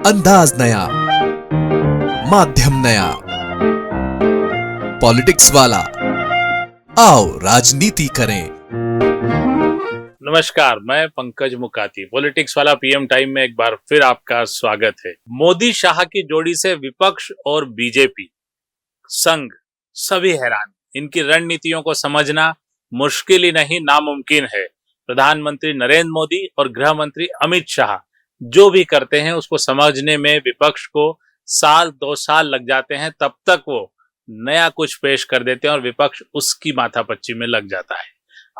अंदाज नया, माध्यम नया, पॉलिटिक्स वाला, आओ राजनीति करें। नमस्कार, मैं पंकज मुकाती। पॉलिटिक्स वाला पीएम टाइम में एक बार फिर आपका स्वागत है। मोदी शाह की जोड़ी से विपक्ष और बीजेपी संघ सभी हैरान। इनकी रणनीतियों को समझना मुश्किल ही नहीं नामुमकिन है। प्रधानमंत्री नरेंद्र मोदी और गृह मंत्री अमित शाह जो भी करते हैं उसको समझने में विपक्ष को साल 2 साल लग जाते हैं। तब तक वो नया कुछ पेश कर देते हैं और विपक्ष उसकी माथापच्ची में लग जाता है।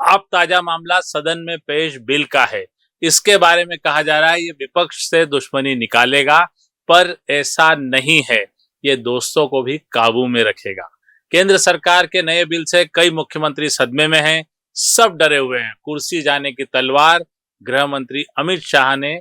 अब ताजा मामला सदन में पेश बिल का है। इसके बारे में कहा जा रहा है ये विपक्ष से दुश्मनी निकालेगा, पर ऐसा नहीं है। ये दोस्तों को भी काबू में रखेगा। केंद्र सरकार के नए बिल से कई मुख्यमंत्री सदमे में हैं। सब डरे हुए हैं। कुर्सी जाने की तलवार गृह मंत्री अमित शाह ने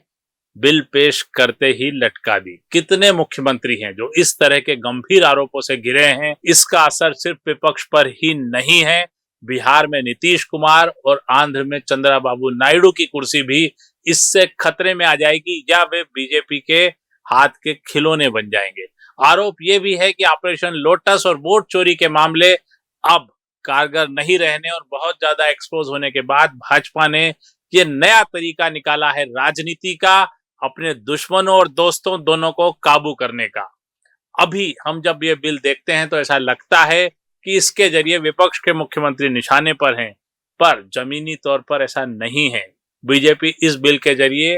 बिल पेश करते ही लटका दी। कितने मुख्यमंत्री हैं जो इस तरह के गंभीर आरोपों से घिरे हैं। इसका असर सिर्फ विपक्ष पर ही नहीं है। बिहार में नीतीश कुमार और आंध्र में चंद्रबाबू नायडू की कुर्सी भी इससे खतरे में आ जाएगी या वे बीजेपी के हाथ के खिलौने बन जाएंगे। आरोप ये भी है कि ऑपरेशन लोटस और वोट चोरी के मामले अब कारगर नहीं रहने और बहुत ज्यादा एक्सपोज होने के बाद भाजपा ने ये नया तरीका निकाला है राजनीति का, अपने दुश्मनों और दोस्तों दोनों को काबू करने का। अभी हम जब ये बिल देखते हैं तो ऐसा लगता है कि इसके जरिए विपक्ष के मुख्यमंत्री निशाने पर हैं, पर जमीनी तौर पर ऐसा नहीं है। बीजेपी इस बिल के जरिए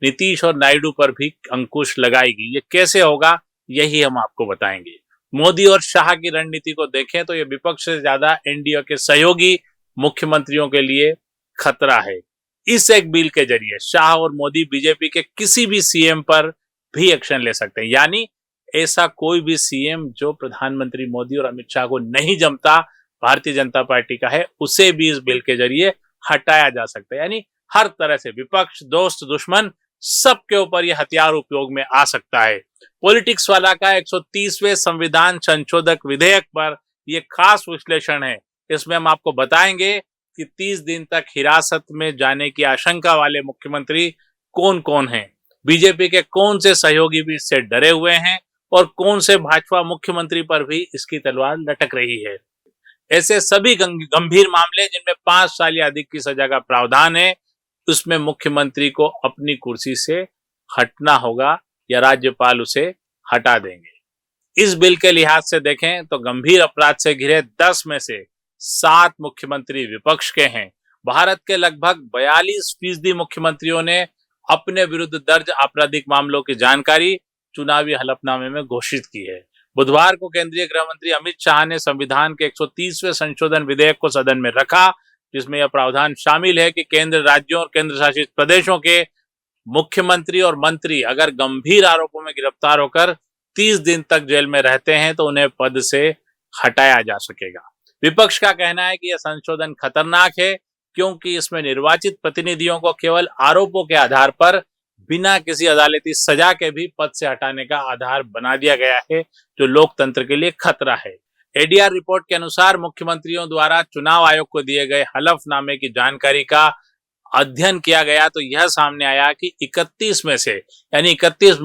नीतीश और नायडू पर भी अंकुश लगाएगी। ये कैसे होगा यही हम आपको बताएंगे। मोदी और शाह की रणनीति को देखें तो ये विपक्ष से ज्यादा एनडीए के सहयोगी मुख्यमंत्रियों के लिए खतरा है। इस एक बिल के जरिए शाह और मोदी बीजेपी के किसी भी सीएम पर भी एक्शन ले सकते हैं। यानी ऐसा कोई भी सीएम जो प्रधानमंत्री मोदी और अमित शाह को नहीं जमता, भारतीय जनता पार्टी का है, उसे भी इस बिल के जरिए हटाया जा सकता है। यानी हर तरह से विपक्ष, दोस्त, दुश्मन सबके ऊपर यह हथियार उपयोग में आ सकता है। पॉलिटिक्स वाला का 130वें संविधान संशोधक विधेयक पर यह खास विश्लेषण है। इसमें हम आपको बताएंगे कि 30 दिन तक हिरासत में जाने की आशंका वाले मुख्यमंत्री कौन कौन हैं, बीजेपी के कौन से सहयोगी भी इससे डरे हुए हैं और कौन से भाजपा मुख्यमंत्री पर भी इसकी तलवार लटक रही है। ऐसे सभी गंभीर मामले जिनमें 5 साल या अधिक की सजा का प्रावधान है, उसमें मुख्यमंत्री को अपनी कुर्सी से हटना होगा या राज्यपाल उसे हटा देंगे। इस बिल के लिहाज से देखें तो गंभीर अपराध से घिरे 10 में से 7 मुख्यमंत्री विपक्ष के हैं। भारत के लगभग 42% मुख्यमंत्रियों ने अपने विरुद्ध दर्ज आपराधिक मामलों की जानकारी चुनावी हलफनामे में घोषित की है। बुधवार को केंद्रीय गृह मंत्री अमित शाह ने संविधान के 130वें संशोधन विधेयक को सदन में रखा, जिसमें यह प्रावधान शामिल है कि केंद्र, राज्यों और केंद्र शासित प्रदेशों के मुख्यमंत्री और मंत्री अगर गंभीर आरोपों में गिरफ्तार होकर 30 दिन तक जेल में रहते हैं तो उन्हें पद से हटाया जा सकेगा। विपक्ष का कहना है कि यह संशोधन खतरनाक है क्योंकि इसमें निर्वाचित प्रतिनिधियों को केवल आरोपों के आधार पर बिना किसी अदालती सजा के भी पद से हटाने का आधार बना दिया गया है, जो लोकतंत्र के लिए खतरा है। एडीआर रिपोर्ट के अनुसार मुख्यमंत्रियों द्वारा चुनाव आयोग को दिए गए हलफनामे की जानकारी का अध्ययन किया गया तो यह सामने आया कि 31 में से यानी 31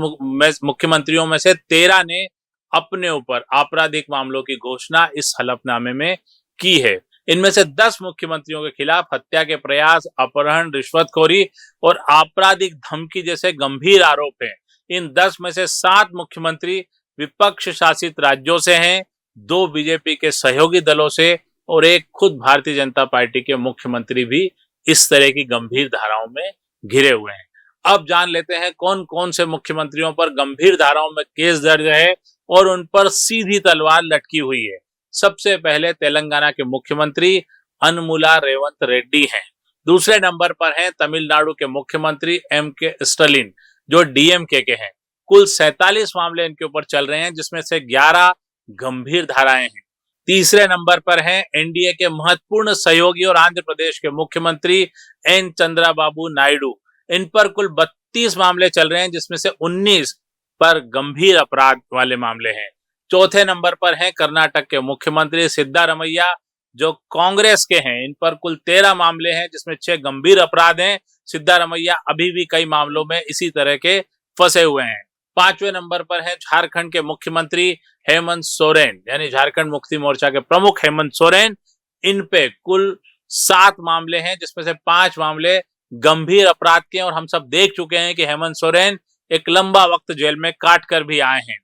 मुख्यमंत्रियों में से 13 ने अपने ऊपर आपराधिक मामलों की घोषणा इस हलफनामे में की है। इनमें से 10 मुख्यमंत्रियों के खिलाफ हत्या के प्रयास, अपहरण, रिश्वतखोरी और आपराधिक धमकी जैसे गंभीर आरोप हैं। इन 10 में से 7 मुख्यमंत्री विपक्ष शासित राज्यों से हैं, 2 बीजेपी के सहयोगी दलों से और एक खुद भारतीय जनता पार्टी के मुख्यमंत्री भी इस तरह की गंभीर धाराओं में घिरे हुए हैं। अब जान लेते हैं कौन कौन से मुख्यमंत्रियों पर गंभीर धाराओं में केस दर्ज है और उन पर सीधी तलवार लटकी हुई है। सबसे पहले तेलंगाना के मुख्यमंत्री अन्मुला रेवंत रेड्डी हैं। दूसरे नंबर पर हैं तमिलनाडु के मुख्यमंत्री एम.के. स्टालिन, जो डीएमके के हैं। कुल 47 मामले इनके ऊपर चल रहे हैं, जिसमें से 11 गंभीर धाराएं हैं। तीसरे नंबर पर हैं एनडीए के महत्वपूर्ण सहयोगी और आंध्र प्रदेश के मुख्यमंत्री एन चंद्रबाबू नायडू। इन पर कुल 32 मामले चल रहे हैं, जिसमें से 19 पर गंभीर अपराध वाले मामले हैं। चौथे नंबर पर हैं कर्नाटक के मुख्यमंत्री सिद्धारमैया, जो कांग्रेस के हैं। इन पर कुल 13 मामले हैं, जिसमें 6 गंभीर अपराध हैं। सिद्धारमैया अभी भी कई मामलों में इसी तरह के फंसे हुए हैं। 5वें नंबर पर है झारखंड के मुख्यमंत्री हेमंत सोरेन, यानी झारखंड मुक्ति मोर्चा के प्रमुख हेमंत सोरेन। इन पे कुल 7 मामले हैं, जिसमें से 5 मामले गंभीर अपराध के हैं और हम सब देख चुके हैं कि हेमंत सोरेन एक लंबा वक्त जेल में काट कर भी आए हैं।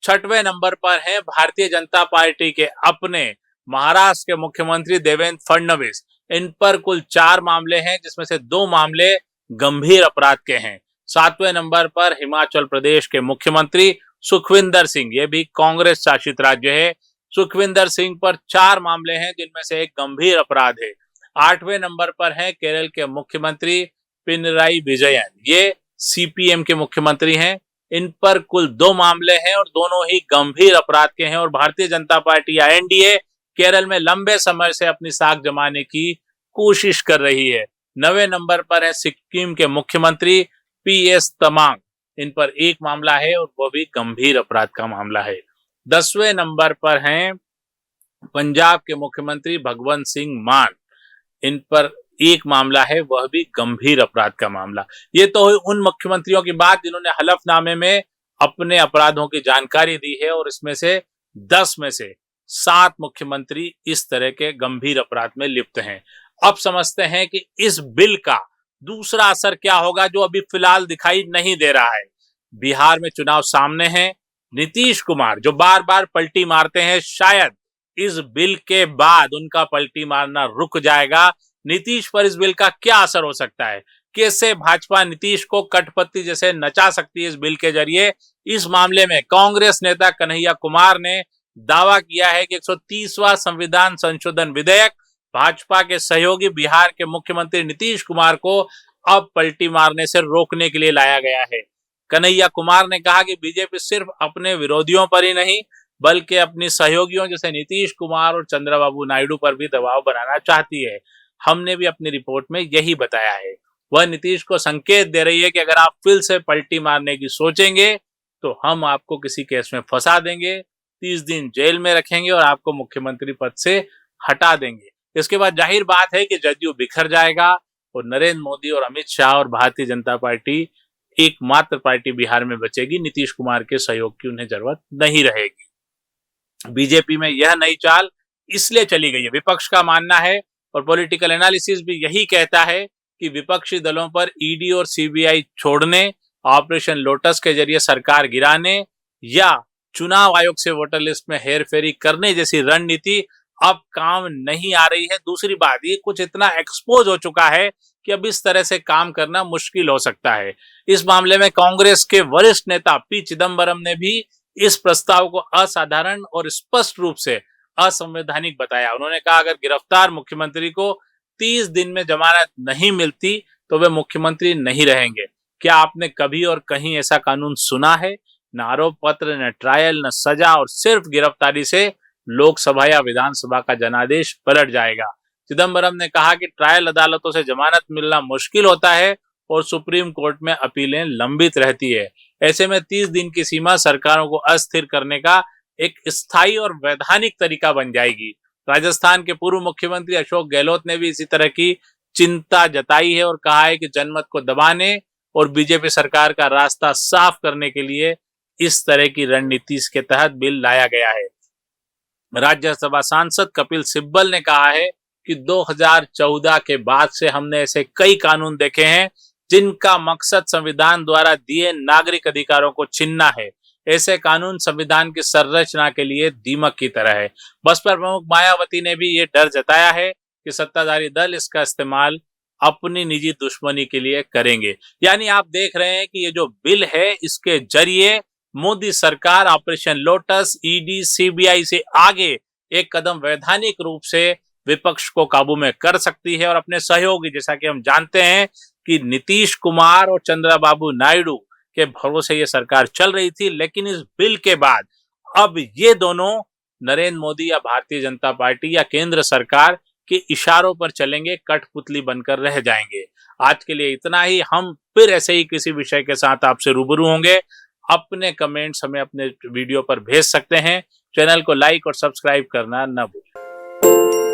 6वें नंबर पर है भारतीय जनता पार्टी के अपने महाराष्ट्र के मुख्यमंत्री देवेंद्र फडणवीस। इन पर कुल 4 मामले हैं, जिसमें से 2 मामले गंभीर अपराध के हैं। 7वें नंबर पर हिमाचल प्रदेश के मुख्यमंत्री सुखविंदर सिंह, ये भी कांग्रेस शासित राज्य है। सुखविंदर सिंह पर 4 मामले हैं, जिनमें से एक गंभीर अपराध है। 8वें नंबर पर है केरल के मुख्यमंत्री पिनराई विजयन, ये सीपीएम के मुख्यमंत्री हैं। इन पर कुल 2 मामले हैं और दोनों ही गंभीर अपराध के हैं और भारतीय जनता पार्टी या एनडीए केरल में लंबे समय से अपनी साख जमाने की कोशिश कर रही है। 9वें नंबर पर है सिक्किम के मुख्यमंत्री पीएस तमांग। इन पर 1 मामला है और वो भी गंभीर अपराध का मामला है। 10वें नंबर पर हैं पंजाब के मुख्यमंत्री भगवंत सिंह मान। इन पर 1 मामला है, वह भी गंभीर अपराध का मामला। ये तो उन मुख्यमंत्रियों की बात जिन्होंने हलफनामे में अपने अपराधों की जानकारी दी है और इसमें से 10 में से 7 मुख्यमंत्री इस तरह के गंभीर अपराध में लिप्त हैं। अब समझते हैं कि इस बिल का दूसरा असर क्या होगा, जो अभी फिलहाल दिखाई नहीं दे रहा है। बिहार में चुनाव सामने हैं। नीतीश कुमार जो बार बार पलटी मारते हैं, शायद इस बिल के बाद उनका पलटी मारना रुक जाएगा। नीतीश पर इस बिल का क्या असर हो सकता है, कैसे भाजपा नीतीश को कठपत्ती जैसे नचा सकती है इस बिल के जरिए, इस मामले में कांग्रेस नेता कन्हैया कुमार ने दावा किया है कि 130वां संविधान संशोधन विधेयक भाजपा के सहयोगी बिहार के मुख्यमंत्री नीतीश कुमार को अब पलटी मारने से रोकने के लिए लाया गया है। कन्हैया कुमार ने कहा कि बीजेपी सिर्फ अपने विरोधियों पर ही नहीं बल्कि अपनी सहयोगियों जैसे नीतीश कुमार और चंद्रबाबू नायडू पर भी दबाव बनाना चाहती है। हमने भी अपनी रिपोर्ट में यही बताया है। वह नीतीश को संकेत दे रही है कि अगर आप फिर से पलटी मारने की सोचेंगे तो हम आपको किसी केस में फंसा देंगे, 30 दिन जेल में रखेंगे और आपको मुख्यमंत्री पद से हटा देंगे। इसके बाद जाहिर बात है कि जदयू बिखर जाएगा और नरेंद्र मोदी और अमित शाह और भारतीय जनता पार्टी एकमात्र पार्टी बिहार में बचेगी। नीतीश कुमार के सहयोग की उन्हें जरूरत नहीं रहेगी। बीजेपी में यह नई चाल इसलिए चली गई है, विपक्ष का मानना है और पॉलिटिकल एनालिसिस भी यही कहता है कि विपक्षी दलों पर ईडी और सीबीआई छोड़ने, ऑपरेशन लोटस के जरिए सरकार गिराने या चुनाव आयोग से वोटर लिस्ट में हेरफेरी करने जैसी रणनीति अब काम नहीं आ रही है। दूसरी बात, ये कुछ इतना एक्सपोज हो चुका है कि अब इस तरह से काम करना मुश्किल हो सकता है। इस मामले में कांग्रेस के वरिष्ठ नेता पी चिदम्बरम ने भी इस प्रस्ताव को असाधारण और स्पष्ट रूप से असंवैधानिक बताया। उन्होंने कहा अगर गिरफ्तार मुख्यमंत्री को 30 दिन में जमानत नहीं मिलती तो वे मुख्यमंत्री नहीं रहेंगे। क्या आपने कभी और कहीं ऐसा कानून सुना है? न आरोप पत्र, न ट्रायल, न सजा और सिर्फ गिरफ्तारी से लोकसभा या विधानसभा का जनादेश पलट जाएगा। चिदम्बरम ने कहा कि ट्रायल अदालतों से जमानत मिलना मुश्किल होता है और सुप्रीम कोर्ट में अपीलें लंबित रहती है। ऐसे में 30 दिन की सीमा सरकारों को अस्थिर करने का एक स्थायी और वैधानिक तरीका बन जाएगी। राजस्थान के पूर्व मुख्यमंत्री अशोक गहलोत ने भी इसी तरह की चिंता जताई है और कहा है कि जनमत को दबाने और बीजेपी सरकार का रास्ता साफ करने के लिए इस तरह की रणनीति के तहत बिल लाया गया है। राज्यसभा सांसद कपिल सिब्बल ने कहा है कि 2014 के बाद से हमने ऐसे कई कानून देखे हैं जिनका मकसद संविधान द्वारा दिए नागरिक अधिकारों को छीनना है। ऐसे कानून संविधान की संरचना के लिए दीमक की तरह है। बसपा प्रमुख मायावती ने भी ये डर जताया है कि सत्ताधारी दल इसका इस्तेमाल अपनी निजी दुश्मनी के लिए करेंगे। यानी आप देख रहे हैं कि ये जो बिल है इसके जरिए मोदी सरकार ऑपरेशन लोटस, ईडी, सीबीआई से आगे एक कदम वैधानिक रूप से विपक्ष को काबू में कर सकती है और अपने सहयोगी, जैसा कि हम जानते हैं कि नीतीश कुमार और चंद्रबाबू नायडू के भरोसे ये सरकार चल रही थी, लेकिन इस बिल के बाद अब ये दोनों नरेंद्र मोदी या भारतीय जनता पार्टी या केंद्र सरकार के इशारों पर चलेंगे, कठपुतली बनकर रह जाएंगे। आज के लिए इतना ही। हम फिर ऐसे ही किसी विषय के साथ आपसे रूबरू होंगे। अपने कमेंट्स हमें अपने वीडियो पर भेज सकते हैं। चैनल को लाइक और सब्सक्राइब करना न भूलें।